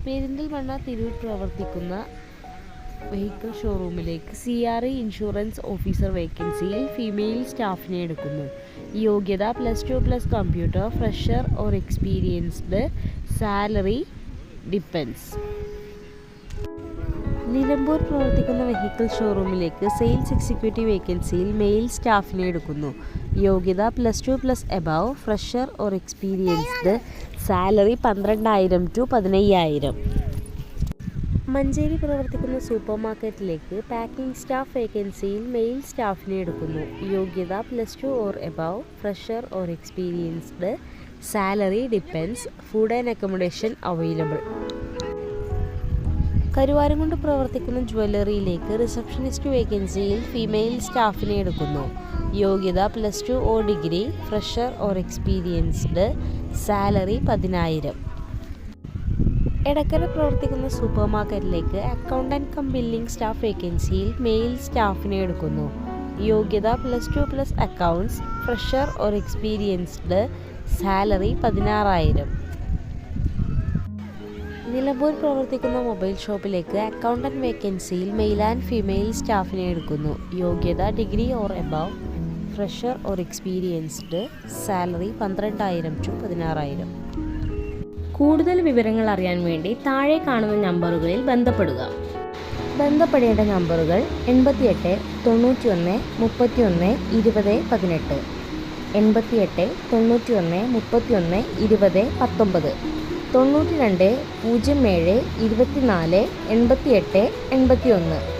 പെരിന്തൽമണ്ണ തിരൂർ പ്രവർത്തിക്കുന്ന വെഹിക്കിൾ ഷോറൂമിലേക്ക് CRE insurance officer വേക്കൻസിയിൽ ഫീമെയിൽ സ്റ്റാഫിനെ എടുക്കുന്നു. യോഗ്യത +2 computer, fresher or experienced. Salary depends. Nilambur പ്രവർത്തിക്കുന്ന വെഹിക്കിൾ ഷോറൂമിലേക്ക് സെയിൽസ് എക്സിക്യൂട്ടീവ് വേക്കൻസിയിൽ മെയിൽ സ്റ്റാഫിനെ എടുക്കുന്നു. യോഗ്യത +2 above, fresher or experienced. Salary 12,000 to 15,000. Manjeri പ്രവർത്തിക്കുന്ന സൂപ്പർ മാർക്കറ്റിലേക്ക് പാക്കിംഗ് സ്റ്റാഫ് വേക്കൻസിയിൽ മെയിൽ സ്റ്റാഫിനെ എടുക്കുന്നു. യോഗ്യത +2 or above, fresher or experienced. Salary depends. Food and accommodation available. Karuvarakundu പ്രവർത്തിക്കുന്ന ജ്വല്ലറിയിലേക്ക് റിസപ്ഷനിസ്റ്റ് വേക്കൻസിയിൽ ഫീമെയിൽ സ്റ്റാഫിനെ എടുക്കുന്നു. യോഗ്യത +2 or degree, fresher or experienced. Salary 10,000. Edakkara പ്രവർത്തിക്കുന്ന സൂപ്പർ മാർക്കറ്റിലേക്ക് അക്കൗണ്ടൻറ്റ് കം ബില്ലിംഗ് സ്റ്റാഫ് വേക്കൻസിയിൽ മെയിൽ സ്റ്റാഫിനെ എടുക്കുന്നു. യോഗ്യത +2 accounts, fresher or experienced. Salary 16,000. Nilambur പ്രവർത്തിക്കുന്ന മൊബൈൽ ഷോപ്പിലേക്ക് അക്കൗണ്ടൻറ്റ് വേക്കൻസിയിൽ മെയിൽ ആൻഡ് ഫീമെയിൽ സ്റ്റാഫിനെ എടുക്കുന്നു. യോഗ്യത degree or above, fresher or experienced. Salary 12,000 to 16,000. കൂടുതൽ വിവരങ്ങൾ അറിയാൻ വേണ്ടി താഴെ കാണുന്ന നമ്പറുകളിൽ ബന്ധപ്പെടുക. ബന്ധപ്പെടേണ്ട നമ്പറുകൾ 88 91 31 20 18, 88 91 31 20 19, 92 07 24 88 81.